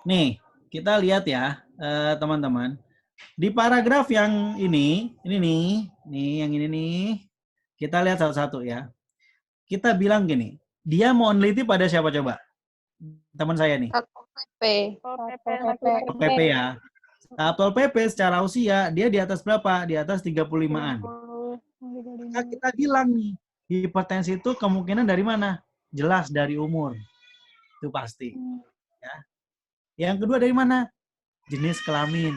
Nih, kita lihat ya, teman-teman. Di paragraf yang ini nih yang ini nih, kita lihat satu-satu ya. Kita bilang gini, dia mau neliti pada siapa coba? Teman saya nih. Satpol PP. Satpol PP ya. Satpol PP secara usia, dia di atas berapa? Di atas 35-an. Nah, kita bilang nih, hipertensi itu kemungkinan dari mana? Jelas dari umur. Itu pasti. Ya. Yang kedua dari mana? Jenis kelamin.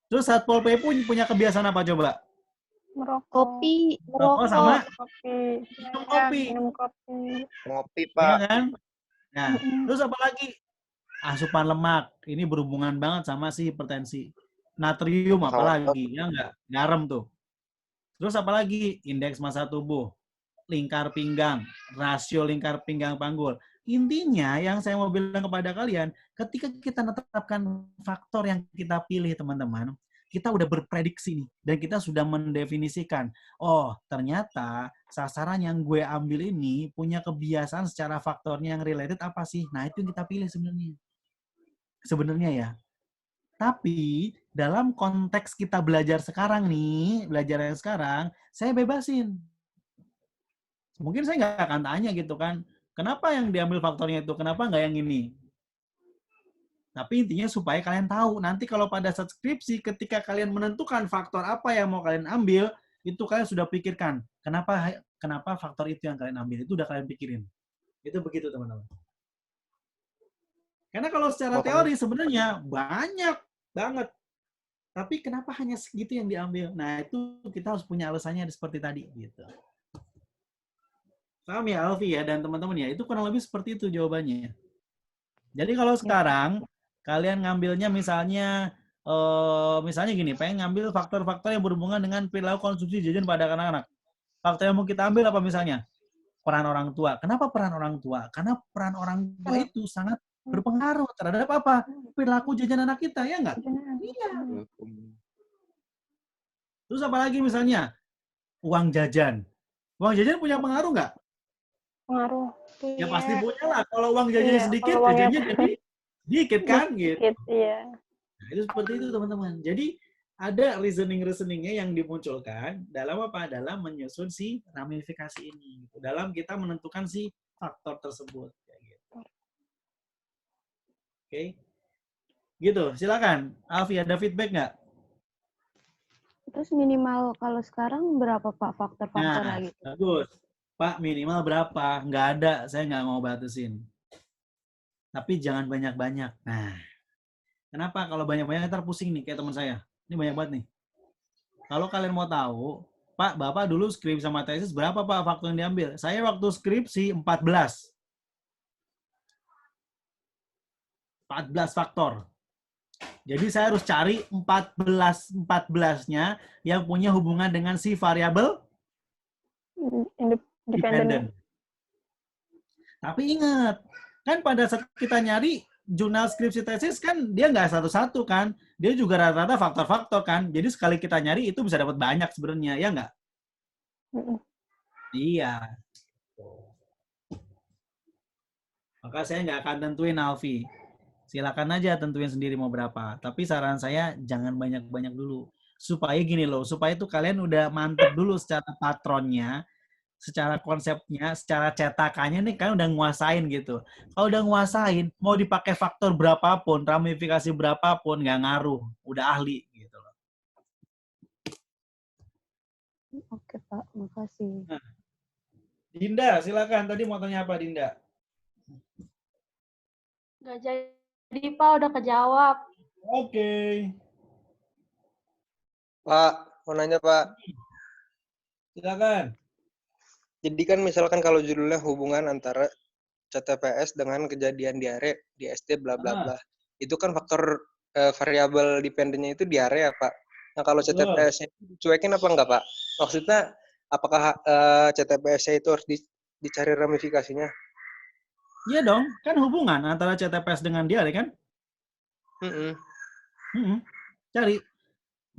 Terus Satpol PP punya kebiasaan apa coba? Kopi. Rokok sama Kopi. minum kopi. Minum kopi. Ngopi, Ya Pak. kan? Nah, terus apa lagi? Asupan lemak. Ini berhubungan banget sama si hipertensi. Natrium apalagi? Ya enggak? Garam tuh. Terus apa lagi? Indeks massa tubuh. Lingkar pinggang. Rasio lingkar pinggang panggul. Intinya yang saya mau bilang kepada kalian, ketika kita menetapkan faktor yang kita pilih, teman-teman, kita udah berprediksi nih, dan kita sudah mendefinisikan, oh ternyata sasaran yang gue ambil ini punya kebiasaan secara faktornya yang related apa sih? Nah itu yang kita pilih sebenarnya ya. Tapi dalam konteks kita belajar sekarang nih, belajar yang sekarang, saya bebasin. Mungkin saya nggak akan tanya gitu kan, kenapa yang diambil faktornya itu, kenapa nggak yang ini? Tapi intinya supaya kalian tahu, nanti kalau pada saat skripsi, ketika kalian menentukan faktor apa yang mau kalian ambil, itu kalian sudah pikirkan, kenapa faktor itu yang kalian ambil, itu udah kalian pikirin. Itu begitu teman-teman. Karena kalau secara teori sebenarnya banyak banget. Tapi kenapa hanya segitu yang diambil? Nah itu kita harus punya alasannya seperti tadi. Gitu. Paham ya Alfi ya dan teman-teman ya? Itu kurang lebih seperti itu jawabannya. Jadi kalau sekarang kalian ngambilnya misalnya gini, pengen ngambil faktor-faktor yang berhubungan dengan perilaku konsumsi jajan pada anak-anak. Faktor yang mau kita ambil apa misalnya? Peran orang tua. Kenapa peran orang tua? Karena peran orang tua itu sangat berpengaruh terhadap apa? Perilaku jajan anak kita, ya enggak? Iya. Terus apa lagi misalnya? Uang jajan. Uang jajan punya pengaruh nggak? Pengaruh. Ya pasti punya lah. Kalau uang jajannya sedikit, jajannya jadi sedikit kan? Gitu. Iya. Nah, itu seperti itu teman-teman. Jadi ada reasoning-reasoningnya yang dimunculkan dalam apa? Dalam menyusun si ramifikasi ini. Dalam kita menentukan si faktor tersebut. Oke. Gitu, silakan. Alfi, ada feedback nggak? Terus minimal kalau sekarang berapa Pak faktor-faktor Nah, lagi? bagus. Pak, minimal berapa? Nggak ada, saya nggak mau batasin. Tapi jangan banyak-banyak. Nah, kenapa? Kalau banyak-banyak ntar pusing nih, kayak teman saya. Ini banyak banget nih. Kalau kalian mau tahu, Pak, Bapak dulu skripsi sama tesis berapa Pak faktor yang diambil? Saya waktu skripsi 14. 14 faktor. Jadi saya harus cari 14-nya yang punya hubungan dengan si variabel dependent. Tapi ingat, kan pada saat kita nyari jurnal skripsi tesis kan dia nggak satu-satu kan. Dia juga rata-rata faktor-faktor kan. Jadi sekali kita nyari itu bisa dapat banyak sebenarnya, ya nggak? Iya. Maka saya nggak akan tentuin Alfi. Silakan aja tentuin sendiri mau berapa. Tapi saran saya jangan banyak-banyak dulu. Supaya gini loh, supaya itu kalian udah mantep dulu secara patronnya, secara konsepnya, secara cetakannya nih kan udah nguasain gitu. Kalau udah nguasain, mau dipakai faktor berapapun, ramifikasi berapapun, nggak ngaruh. Udah ahli gitu loh. Oke Pak, makasih. Nah, Dinda, silakan. Tadi mau tanya apa Dinda? Nggak jadi Pak, udah kejawab. Oke. Pak, mau nanya Pak. Silakan. Jadi kan misalkan kalau judulnya hubungan antara CTPS dengan kejadian diare di SD bla bla bla. Itu kan faktor variabel dependennya itu diare ya Pak. Nah kalau CTPS dicuekin apa enggak Pak? Maksudnya apakah CTPS itu harus dicari ramifikasinya? Iya dong, kan hubungan antara CTPS dengan diare kan? Cari.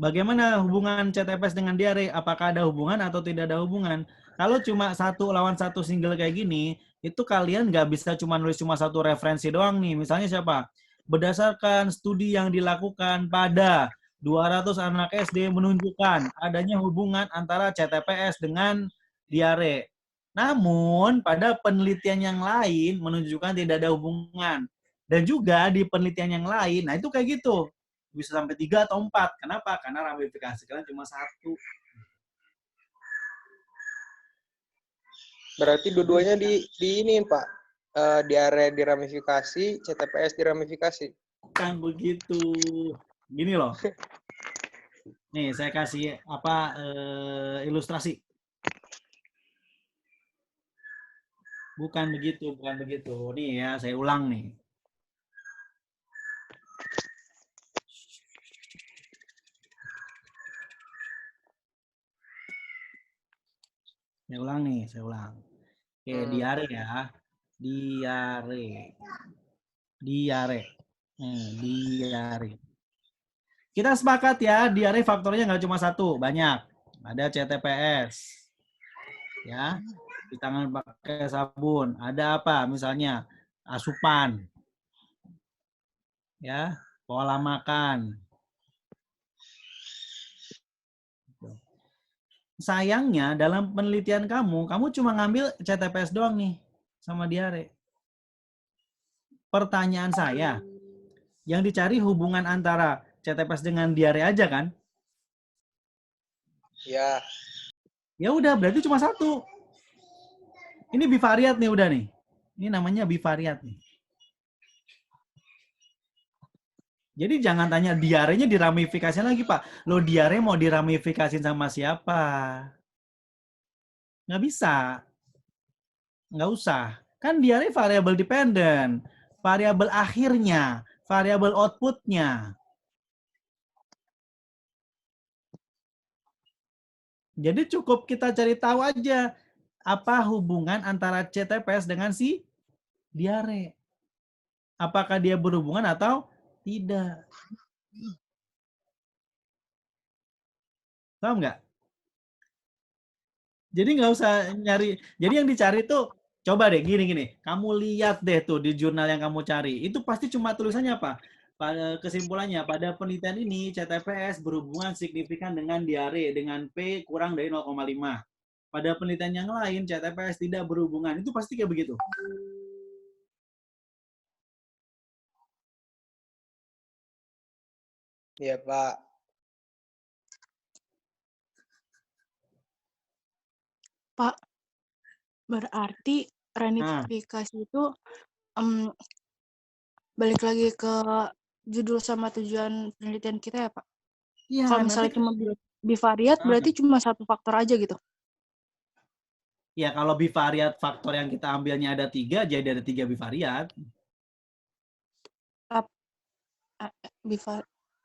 Bagaimana hubungan CTPS dengan diare? Apakah ada hubungan atau tidak ada hubungan? Kalau cuma satu lawan satu single kayak gini, itu kalian nggak bisa cuma nulis cuma satu referensi doang nih. Misalnya siapa? Berdasarkan studi yang dilakukan pada 200 anak SD menunjukkan adanya hubungan antara CTPS dengan diare. Namun, pada penelitian yang lain menunjukkan tidak ada hubungan. Dan juga di penelitian yang lain, nah itu kayak gitu. Bisa sampai 3 atau 4. Kenapa? Karena ramifikasi kalian cuma 1. Berarti dua-duanya di ini, Pak. Diare diramifikasi, CTPS diramifikasi. Bukan begitu. Gini loh. Nih, saya kasih ilustrasi. Bukan begitu, bukan begitu. Nih ya, saya ulang nih. Saya ulang nih, saya ulang. Oke, diare ya. Diare. Diare. Diare. Kita sepakat ya, diare faktornya nggak cuma 1, banyak. Ada CTPS. Ya, di tangan pakai sabun. Ada apa? Misalnya asupan. Ya, pola makan. Sayangnya dalam penelitian kamu cuma ngambil CTPS doang nih sama diare. Pertanyaan saya, yang dicari hubungan antara CTPS dengan diare aja kan? Ya. Ya udah, berarti cuma 1. Ini bivariat nih udah nih. Ini namanya bivariat nih. Jadi jangan tanya diarenya diramifikasi lagi, Pak. Lo diare mau diramifikasi sama siapa? Nggak bisa. Nggak usah. Kan diare variabel dependent. Variabel akhirnya. Variabel outputnya. Jadi cukup kita cari tahu aja apa hubungan antara CTPS dengan si diare. Apakah dia berhubungan atau tidak. Paham nggak? Jadi nggak usah nyari. Jadi yang dicari tuh, coba deh gini. Kamu lihat deh tuh di jurnal yang kamu cari. Itu pasti cuma tulisannya apa? Pada kesimpulannya, pada penelitian ini CTPS berhubungan signifikan dengan diare dengan P kurang dari 0,5. Pada penelitian yang lain CTPS tidak berhubungan. Itu pasti kayak begitu. Iya, Pak. Pak, berarti ramifikasi itu balik lagi ke judul sama tujuan penelitian kita ya, Pak? Iya, kalau misalnya cuma bivariat, berarti cuma 1 faktor aja gitu? Ya, kalau bivariat faktor yang kita ambilnya ada 3, jadi ada 3 bivariat.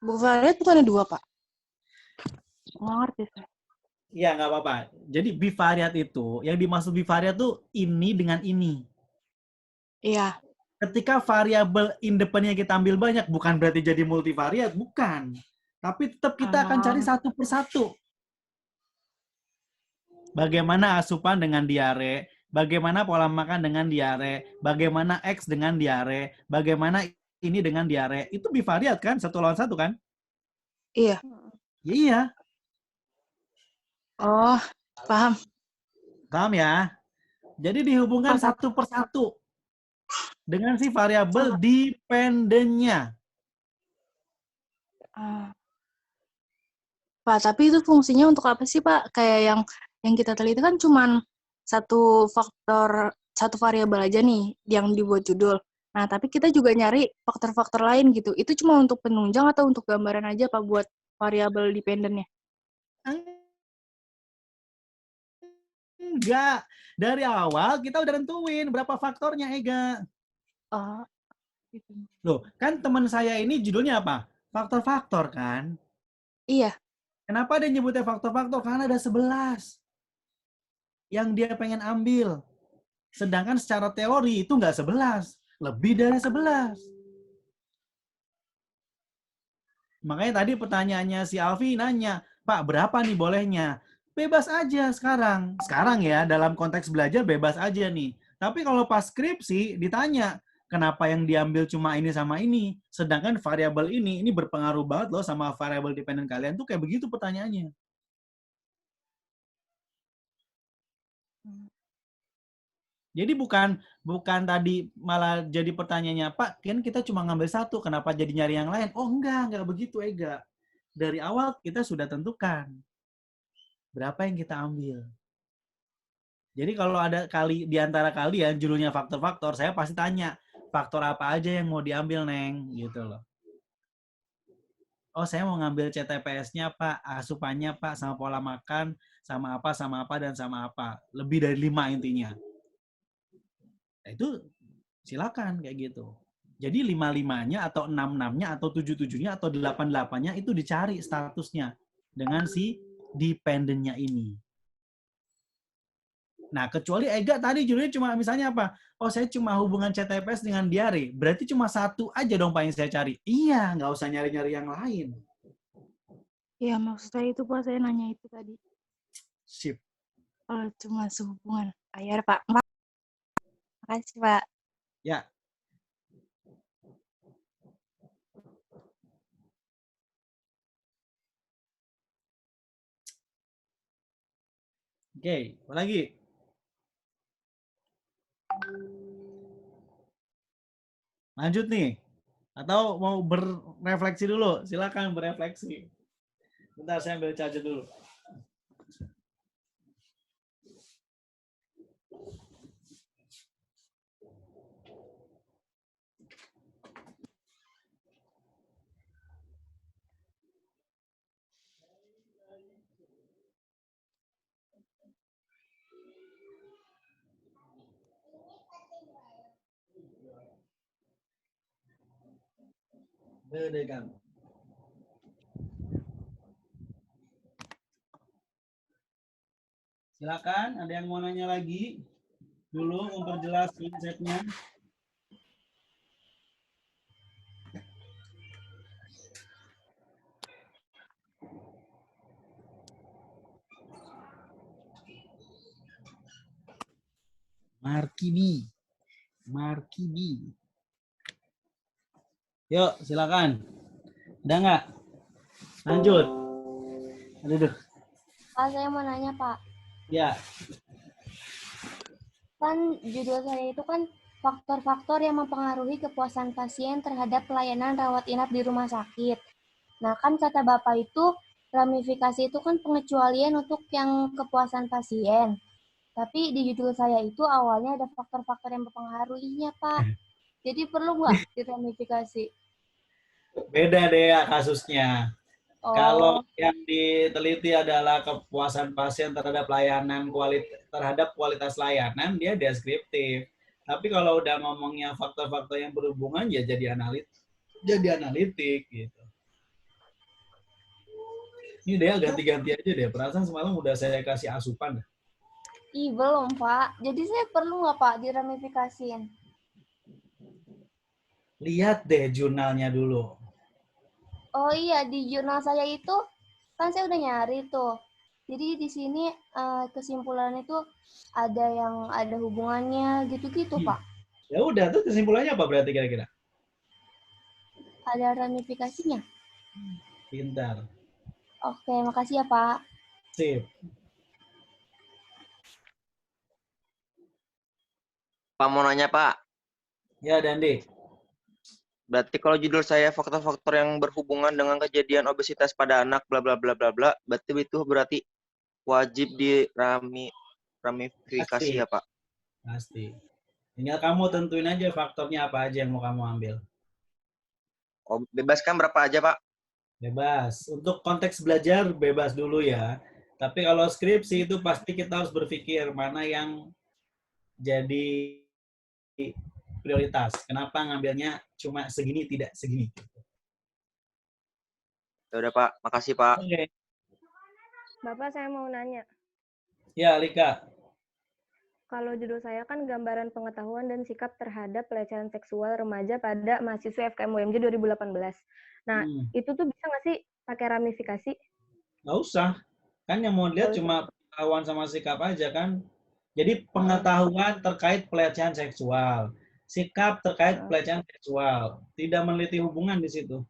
Bivariat bukannya 2, Pak? Nggak ngerti saya. Iya, nggak apa-apa. Jadi bivariat itu, yang dimaksud bivariat tuh ini dengan ini. Iya. Ketika variabel independennya kita ambil banyak, bukan berarti jadi multivariat, bukan. Tapi tetap kita akan cari satu persatu. Bagaimana asupan dengan diare, bagaimana pola makan dengan diare, bagaimana X dengan diare, bagaimana ini dengan diare. Itu bivariat kan? 1 lawan 1 kan? Iya. Iya. Oh, paham. Paham ya? Jadi dihubungkan satu persatu dengan si variabel dependennya. Pak, tapi itu fungsinya untuk apa sih, Pak? Kayak yang kita teliti kan cuma 1 faktor, 1 variabel aja nih yang dibuat judul. Nah, tapi kita juga nyari faktor-faktor lain gitu. Itu cuma untuk penunjang atau untuk gambaran aja, Pak, buat variabel dependennya? Enggak. Dari awal kita udah nentuin berapa faktornya, Ega. Gitu. Loh, kan teman saya ini judulnya apa? Faktor-faktor kan? Iya. Kenapa dia nyebutnya faktor-faktor? Karena ada 11 yang dia pengen ambil. Sedangkan secara teori itu nggak 11. Lebih dari 11. Makanya tadi pertanyaannya si Alfi nanya, Pak, berapa nih bolehnya? Bebas aja sekarang. Sekarang ya, dalam konteks belajar bebas aja nih. Tapi kalau pas skripsi ditanya, kenapa yang diambil cuma ini sama ini, sedangkan variabel ini berpengaruh banget loh sama variabel dependen kalian tuh kayak begitu pertanyaannya. Jadi bukan tadi malah jadi pertanyaannya, Pak, kan kita cuma ngambil satu, kenapa jadi nyari yang lain? Oh enggak begitu, Ega. Dari awal kita sudah tentukan berapa yang kita ambil. Jadi kalau ada di antara kalian judulnya faktor-faktor, saya pasti tanya, faktor apa aja yang mau diambil, Neng? Gitu loh. Oh, saya mau ngambil CTPS-nya, Pak, asupannya, Pak, sama pola makan, sama apa, dan sama apa. Lebih dari 5 intinya. Nah, itu silakan kayak gitu. Jadi 5-5-nya atau 6-6-nya atau 7-7-nya atau 8-8-nya itu dicari statusnya dengan si dependennya ini. Nah, kecuali Ega tadi judulnya cuma misalnya apa? Oh, saya cuma hubungan CTPS dengan diare. Berarti cuma satu aja dong Pak yang saya cari. Iya, nggak usah nyari-nyari yang lain. Iya, maksud saya itu Pak, saya nanya itu tadi. Sip. Kalau cuma sehubungan. Ayar Pak. Makasih Pak. Ya. Oke, apa lagi? Lanjut nih. Atau mau berefleksi dulu? Silakan berefleksi. Bentar, saya ambil charger dulu. Bedekan. Silakan, ada yang mau nanya lagi? Dulu memperjelas konsepnya. Markibi. Yuk, silakan. Ada nggak? Lanjut. Aduh. Pak, saya mau nanya, Pak. Ya. Kan judul saya itu kan faktor-faktor yang mempengaruhi kepuasan pasien terhadap pelayanan rawat inap di rumah sakit. Nah, kan kata Bapak itu, ramifikasi itu kan pengecualian untuk yang kepuasan pasien. Tapi di judul saya itu awalnya ada faktor-faktor yang mempengaruhinya, Pak. Jadi perlu nggak diramifikasi? Beda deh ya kasusnya. Oh. Kalau yang diteliti adalah kepuasan pasien terhadap kualitas layanan, dia deskriptif. Tapi kalau udah ngomongnya faktor-faktor yang berhubungan, ya jadi analitik gitu. Ini Dea ganti-ganti aja deh. Perasaan semalam udah saya kasih asupan. Ih, belum, Pak. Jadi saya perlu nggak, Pak, diramifikasiin? Lihat deh jurnalnya dulu. Oh iya, di jurnal saya itu, kan saya udah nyari tuh. Jadi di sini kesimpulan itu ada hubungannya gitu-gitu, Pak. Ya udah, tuh kesimpulannya apa berarti kira-kira? Ada ramifikasinya. Pintar. Oke, makasih ya, Pak. Sip. Pak mau nanya, Pak. Ya, Dandi. Berarti kalau judul saya faktor-faktor yang berhubungan dengan kejadian obesitas pada anak bla bla bla bla bla, berarti wajib diramifikasi ya, Pak? Pasti. Tinggal kamu tentuin aja faktornya apa aja yang mau kamu ambil. Oh, bebas kan berapa aja, Pak? Bebas. Untuk konteks belajar bebas dulu ya. Tapi kalau skripsi itu pasti kita harus berpikir mana yang jadi prioritas. Kenapa ngambilnya cuma segini, tidak segini. Ya udah, Pak. Makasih, Pak. Oke. Bapak, saya mau nanya. Ya, Lika. Kalau judul saya kan gambaran pengetahuan dan sikap terhadap pelecehan seksual remaja pada mahasiswa FKM UMJ 2018. Nah, itu tuh bisa nggak sih pakai ramifikasi? Nggak usah. Kan yang mau lihat cuma pengetahuan sama sikap aja kan. Jadi pengetahuan terkait pelecehan seksual. sikap terkait pelecehan seksual. Tidak meneliti hubungan di situ.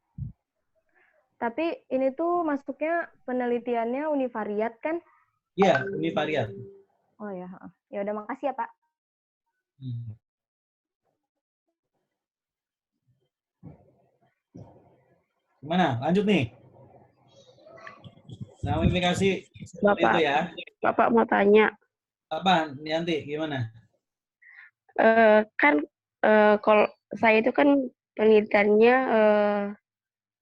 Tapi ini tuh masuknya penelitiannya univariat kan? Iya, univariat. Oh ya, ya udah makasih ya Pak. Gimana? Lanjut nih. Ramifikasi seperti itu ya. Bapak mau tanya. Apa, Yanti? Gimana? Kan kalau saya itu kan penelitiannya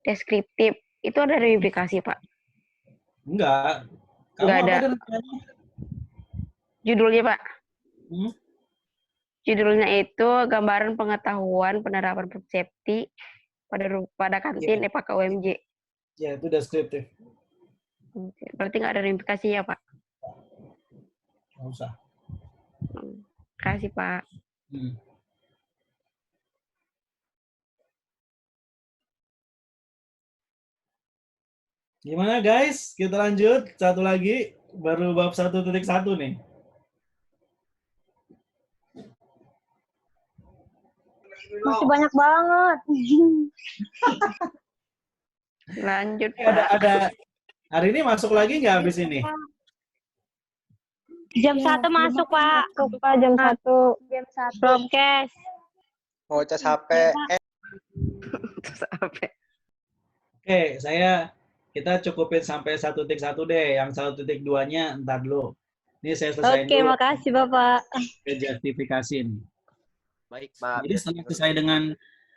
deskriptif. Itu ada ramifikasi, Pak? Enggak. Kamu Enggak ada. Judulnya, Pak? Judulnya itu gambaran pengetahuan penerapan food safety pada kantin EPAK UMJ. Ya, itu deskriptif. Berarti nggak ada ramifikasi ya, Pak? Nggak usah. Kasih, Pak. Gimana guys? Kita lanjut. Satu lagi. Baru bab 1.1 nih. Masih banyak banget. Lanjut, Pak. Ada hari ini masuk lagi nggak habis ini? Jam 1 masuk, Pak. Pak, jam 1. Jam 1. Promkes. Mau cas HP. Oke, kita cukupin sampai 1.1 deh. Yang 1.2-nya entar dulu. Ini saya selesaiin dulu. Oke, makasih Bapak. Justifikasi nih. Baik, Pak. Jadi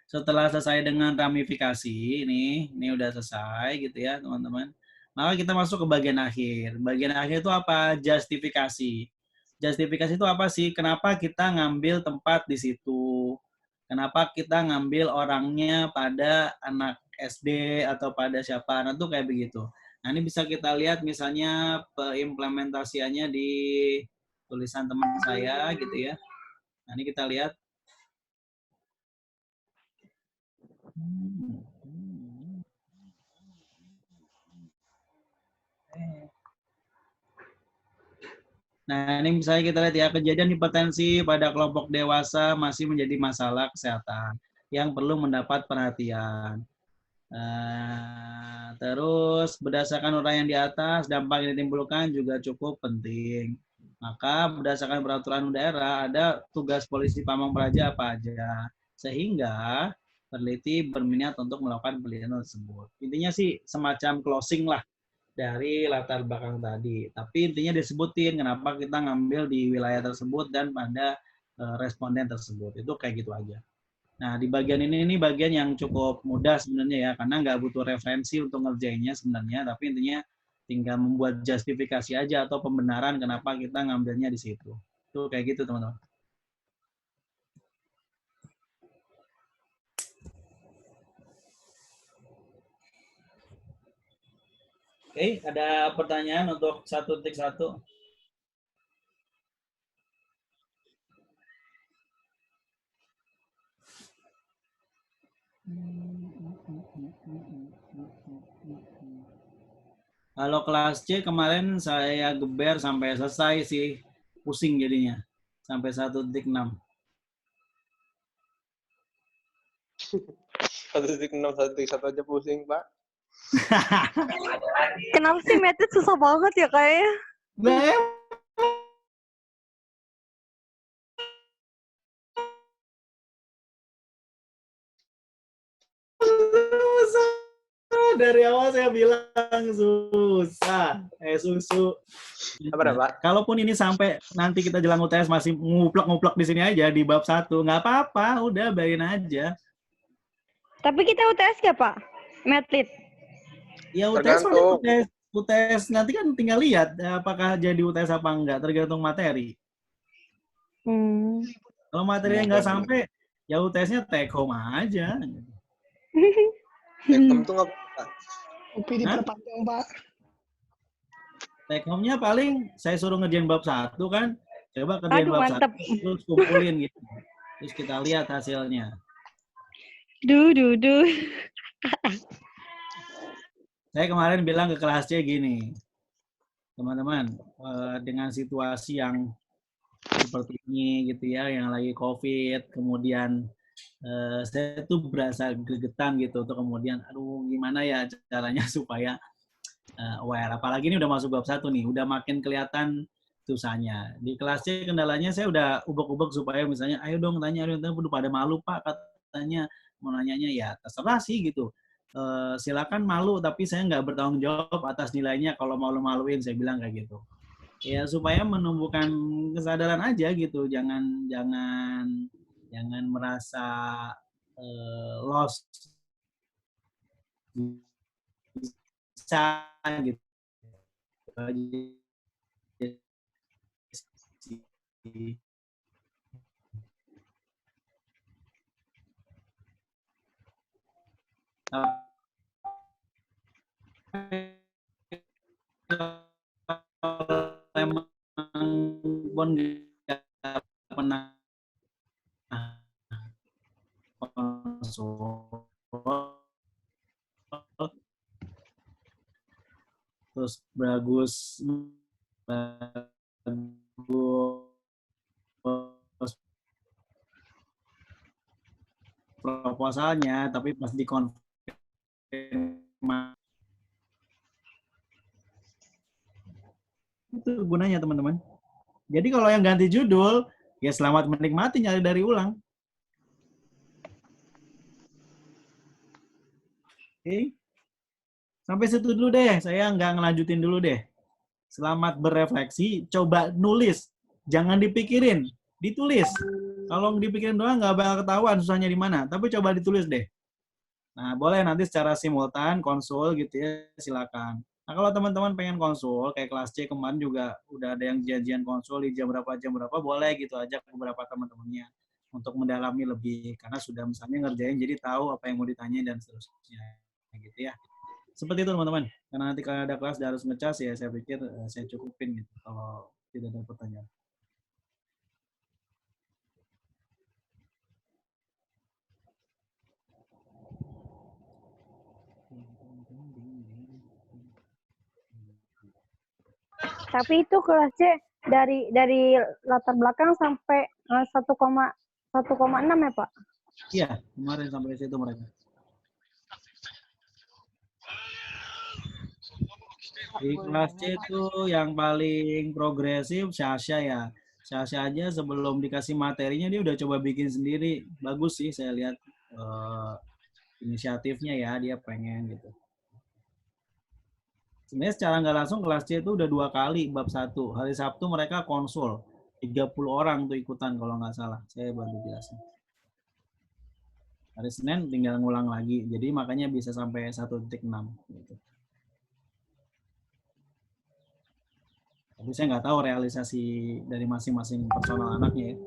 setelah selesai dengan ramifikasi, ini udah selesai gitu ya, teman-teman. Maka kita masuk ke bagian akhir. Bagian akhir itu apa? Justifikasi. Justifikasi itu apa sih? Kenapa kita ngambil tempat di situ? Kenapa kita ngambil orangnya pada anak SD atau pada siapa? Nah, itu kayak begitu. Nah, ini bisa kita lihat misalnya implementasiannya di tulisan teman saya gitu ya. Nah, ini kita lihat. Nah, ini misalnya kita lihat ya, kejadian hipertensi pada kelompok dewasa masih menjadi masalah kesehatan yang perlu mendapat perhatian. Terus berdasarkan uraian di atas, dampak yang ditimbulkan juga cukup penting. Maka berdasarkan peraturan daerah, ada tugas polisi Pamong Praja apa aja. Sehingga peneliti berminat untuk melakukan penelitian tersebut. Intinya sih semacam closing lah dari latar belakang tadi. Tapi intinya disebutin kenapa kita ngambil di wilayah tersebut dan pada responden tersebut. Itu kayak gitu aja. Nah, di bagian ini bagian yang cukup mudah sebenarnya ya, karena nggak butuh referensi untuk ngerjainnya sebenarnya, tapi intinya tinggal membuat justifikasi aja atau pembenaran kenapa kita ngambilnya di situ. Itu kayak gitu, teman-teman. Oke, ada pertanyaan untuk 1.1? Kalau kelas C kemarin saya geber sampai selesai sih, pusing jadinya. Sampai 1.6. 1.6, 1.1 aja pusing, Pak. Kenapa sih metode susah banget ya kayaknya? Dari awal saya bilang susah. Susu. Apa? Kalaupun ini sampai nanti kita jelang UTS masih nguplek-nguplek di sini aja di bab 1, nggak apa-apa, udah biarin aja. Tapi kita UTS nggak, Pak? Medlit. Ya UTS nanti kan tinggal lihat apakah jadi UTS apa enggak, tergantung materi. Kalau materinya nggak sampai, ya UTS-nya take home aja. Take home tuh nggak apa? UPI diperpanjang, Pak. Take home-nya paling saya suruh ngerjain bab 1 kan, coba kerjain bab 1 terus kumpulin gitu. Terus kita lihat hasilnya. Duh. Saya kemarin bilang ke kelas C gini, teman-teman, dengan situasi yang seperti ini gitu ya, yang lagi COVID, kemudian saya tuh berasa gregetan gitu untuk kemudian, aduh gimana ya caranya supaya aware. Apalagi ini udah masuk bab 1 nih, udah makin kelihatan susahnya. Di kelas C kendalanya saya udah ubek-ubek supaya misalnya, ayo dong tanya, udah pada malu Pak katanya, mau nanyanya ya terserah sih gitu. Silakan malu, tapi saya nggak bertanggung jawab atas nilainya kalau malu-maluin, saya bilang kayak gitu. Ya supaya menumbuhkan kesadaran aja gitu, jangan merasa lost bisa gitu emang Bon nggak pernah konsul terus bagus proposalnya, tapi pas dikonfirmasi itu gunanya teman-teman. Jadi kalau yang ganti judul, ya selamat menikmati nyari dari ulang. Oke. Sampai situ dulu deh, saya nggak ngelanjutin dulu deh. Selamat berefleksi, coba nulis. Jangan dipikirin, ditulis. Kalau dipikirin doang nggak bakal ketahuan susahnya di mana, tapi coba ditulis deh. Nah, boleh nanti secara simultan, konsul gitu ya, silakan. Nah, kalau teman-teman pengen konsul, kayak kelas C kemarin juga udah ada yang janjian konsul di jam berapa, boleh gitu ajak beberapa teman-temannya untuk mendalami lebih. Karena sudah misalnya ngerjain, jadi tahu apa yang mau ditanya dan seterusnya. Gitu ya. Seperti itu teman-teman. Karena nanti kalau ada kelas harus ngecas ya, saya pikir saya cukupin gitu kalau tidak ada pertanyaan. Tapi itu kelas C dari latar belakang sampai 1,6 ya Pak? Iya, kemarin sampai situ mereka. Di kelas C itu yang paling progresif Syasha ya. Syasha aja sebelum dikasih materinya dia udah coba bikin sendiri. Bagus sih saya lihat inisiatifnya ya, dia pengen gitu. Sebenarnya secara nggak langsung kelas C itu udah 2 kali bab 1. Hari Sabtu mereka konsul. 30 orang tuh ikutan kalau nggak salah. Saya bantu jelasin. Hari Senin tinggal ngulang lagi. Jadi makanya bisa sampai 1.6 gitu. Tapi saya nggak tahu realisasi dari masing-masing personal anaknya ya.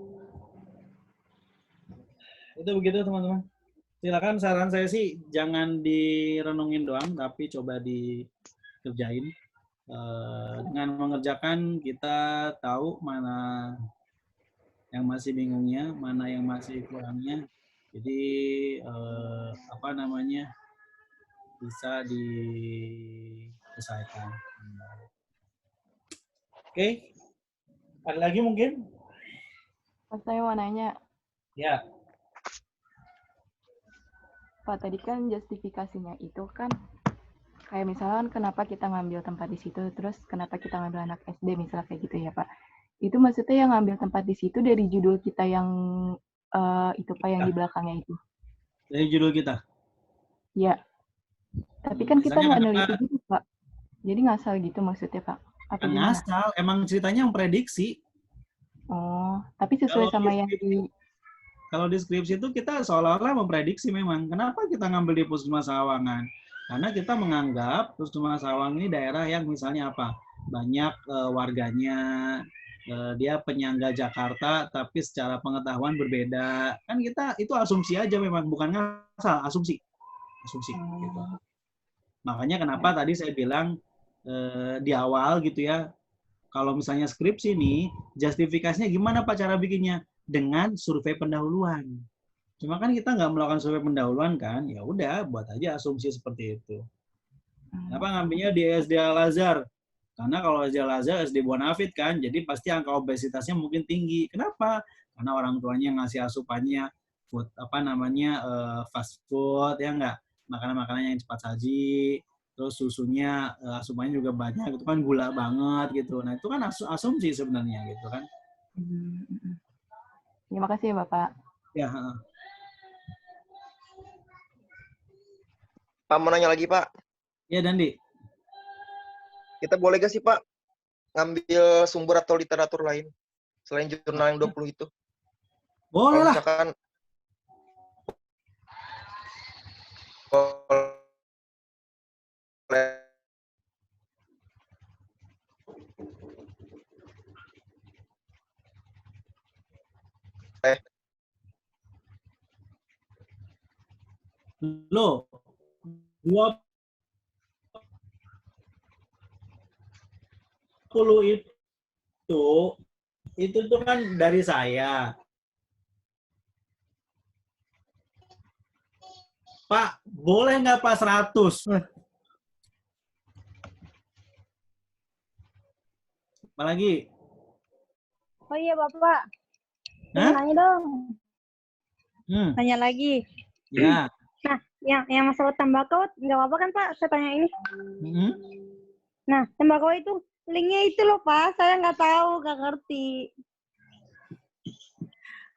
Itu begitu teman-teman. Silakan saran saya sih jangan direnungin doang, tapi coba dikerjain. Dengan mengerjakan kita tahu mana yang masih bingungnya, mana yang masih kurangnya. Jadi bisa diselesaikan. Oke. Ada lagi mungkin? Pak, saya mau nanya. Ya. Pak, tadi kan justifikasinya itu kan kayak misalkan kenapa kita ngambil tempat di situ, terus kenapa kita ngambil anak SD, misalnya kayak gitu ya Pak. Itu maksudnya yang ngambil tempat di situ dari judul kita yang itu Pak, yang di belakangnya itu. Dari judul kita? Ya. Tapi kan kita nggak neliti gitu Pak. Jadi ngasal gitu maksudnya Pak. Apa gimana? Ngasal, emang ceritanya yang prediksi. Oh, tapi sesuai sama yang di... Kalau di skripsi itu kita seolah-olah memprediksi memang. Kenapa kita ngambil di Puskesmas Sawangan? Karena kita menganggap Puskesmas Sawangan ini daerah yang misalnya apa? Banyak warganya, dia penyangga Jakarta, tapi secara pengetahuan berbeda. Kan kita itu asumsi aja memang, bukan ngasal, asumsi. Asumsi. Gitu. Makanya kenapa tadi saya bilang di awal gitu ya, kalau misalnya skripsi nih, justifikasinya gimana Pak cara bikinnya? Dengan survei pendahuluan. Cuma kan kita nggak melakukan survei pendahuluan kan, ya udah buat aja asumsi seperti itu. Kenapa ngambilnya di SD Al-Azhar? Karena kalau Al-Azhar SD Bonafit kan, jadi pasti angka obesitasnya mungkin tinggi. Kenapa? Karena orang tuanya ngasih asupannya food fast food ya enggak, makanan-makanan yang cepat saji, terus susunya asupannya juga banyak, itu kan gula banget gitu. Nah, itu kan asumsi sebenarnya gitu kan. Terima kasih ya Bapak. Ya, Pak mau nanya lagi Pak. Ya Dandi. Kita boleh gak sih Pak ngambil sumber atau literatur lain selain jurnal yang 20 itu? Boleh lah. Misalkan Loh, 20 itu tuh kan dari saya. Pak, boleh nggak Pak 100? Apa lagi? Oh iya Bapak. Hah? Nanya dong. Tanya lagi. Ya. Nah, yang masalah tembakau nggak apa-apa kan Pak? Saya tanya ini. Nah, tembakau itu linknya itu loh Pak. Saya nggak tahu, nggak ngerti.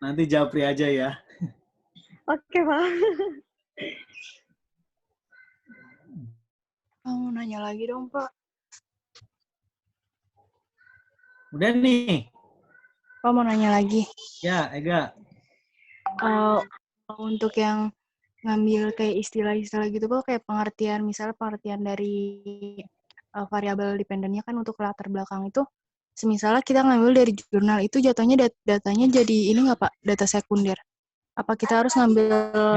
Nanti Japri aja ya. Oke Pak. Mau nanya lagi dong Pak. Udah nih. Pak mau nanya lagi. Ya, Ega. Untuk yang ngambil kayak istilah-istilah gitu Pak, kayak pengertian, misalnya pengertian dari variabel dependennya kan untuk latar belakang itu, semisalnya kita ngambil dari jurnal itu jatuhnya datanya jadi ini nggak Pak, data sekunder? Apa kita harus ngambil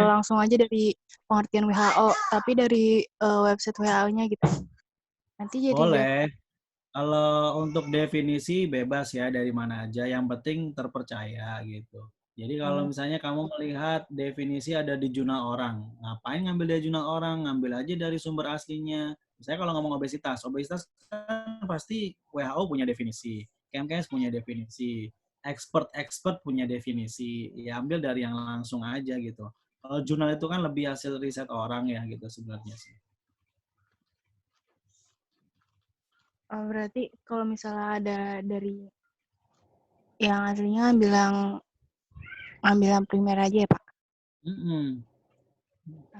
langsung aja dari pengertian WHO, tapi dari website WHO-nya gitu? Nanti jadi boleh. Kalau untuk definisi bebas ya dari mana aja, yang penting terpercaya gitu. Jadi kalau misalnya kamu melihat definisi ada di jurnal orang, ngapain ngambil dari jurnal orang? Ngambil aja dari sumber aslinya. Misalnya kalau ngomong obesitas kan pasti WHO punya definisi, KMKS punya definisi, expert punya definisi. Ya ambil dari yang langsung aja gitu. Kalau jurnal itu kan lebih hasil riset orang ya gitu sebenarnya sih. Berarti kalau misalnya ada dari yang aslinya ambil yang primer aja ya Pak?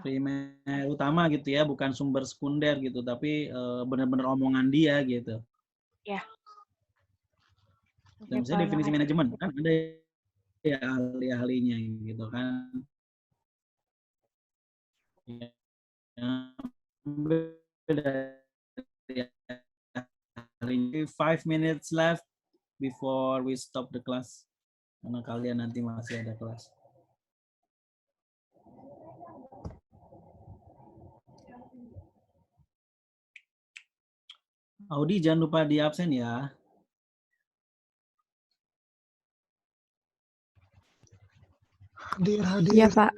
Primer utama gitu ya, bukan sumber sekunder gitu, tapi benar-benar omongan dia gitu. Ya. Dan misalnya definisi manajemen kan ada ya ahli-ahlinya gitu kan. Ya, 5 minutes left before we stop the class. Karena kalian nanti masih ada kelas. Audi jangan lupa di absen ya. Hadir. Iya Pak.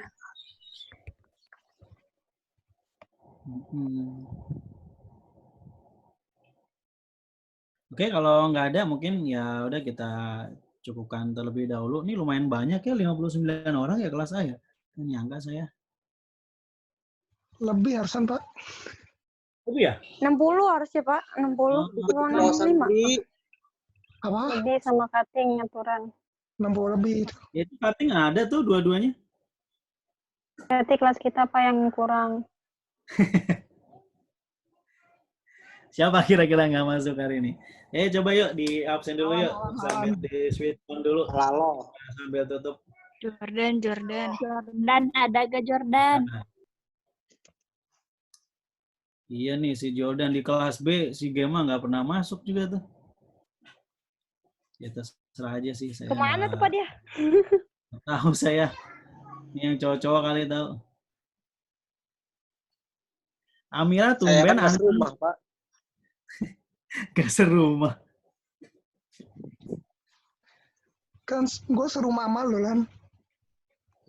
Oke, kalau nggak ada mungkin ya udah kita cukupkan terlebih dahulu. Ini lumayan banyak ya, 59 orang ya kelas A ya. Nyangka saya. Lebih harusan Pak. Lebih ya? 60 harusnya Pak. 60. 65. Apa? Lebih sama cutting aturan. 60 lebih. Itu cutting ada tuh dua-duanya. Berarti kelas kita Pak yang kurang. Siapa kira-kira nggak masuk hari ini? Coba yuk di absen dulu yuk. Sambil di switch on dulu. Halo. Sambil tutup. Jordan. Ada gak Jordan? Iya nih si Jordan di kelas B, si Gema nggak pernah masuk juga tuh. Ya terserah aja sih saya. Kemana tuh Pak dia? Tahu saya. Ini yang cowok-cowok kali tahu. Amira tumben saya kan serumah, Pak. Gak serumah. Kan gue serumah sama lu, Lan.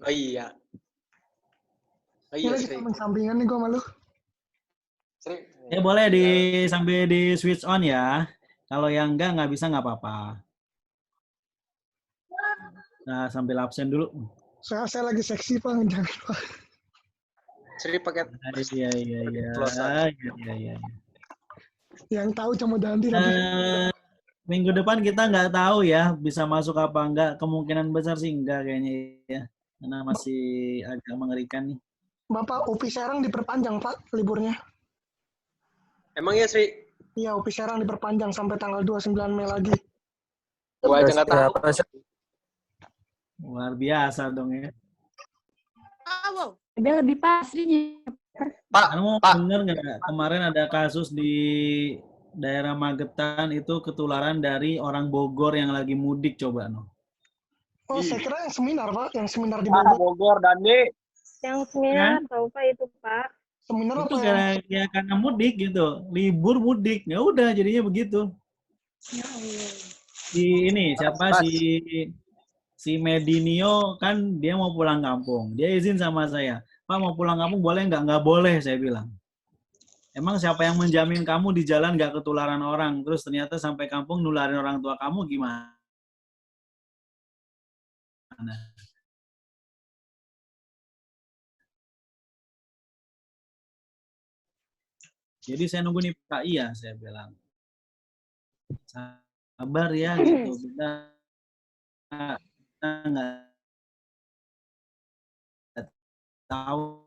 Oh iya. Oh Ini iya lagi sih. samping-sampingan nih gue sama lu. Ya boleh sampai di switch on ya. Kalau yang nggak bisa nggak apa-apa. Nah, sambil absen dulu. Saya lagi seksi, Pak. Jangan, Pak. Sri pakai Iya. Yang tahu cuma Dandi lagi. Minggu depan kita nggak tahu ya bisa masuk apa enggak. Kemungkinan besar sih enggak kayaknya ya. Karena masih agak mengerikan nih. Bapak UPI Serang diperpanjang, Pak, liburnya. Emang ya, Sri? Iya, UPI Serang diperpanjang sampai tanggal 29 Mei lagi. Gua aja nggak tahu. Luar biasa dong ya. Dia lebih pasri. Kamu dengar nggak kemarin ada kasus di daerah Magetan itu ketularan dari orang Bogor yang lagi mudik coba no. Oh, saya kira yang seminar, Pak. Yang seminar di Bogor. Bogor, Dandi. Yang seminar tahu Pak itu, Pak. Seminar itu apa ya karena mudik gitu. Libur mudik. Ya udah jadinya begitu. Siapa si Medinio kan dia mau pulang kampung. Dia izin sama saya. Pak mau pulang kampung boleh nggak? Nggak boleh saya bilang. Emang siapa yang menjamin kamu di jalan nggak ketularan orang? Terus ternyata sampai kampung nularin orang tua kamu gimana? Jadi saya nunggu nih Pak Iya, saya bilang. Sabar ya gitu. Kita nggak tahu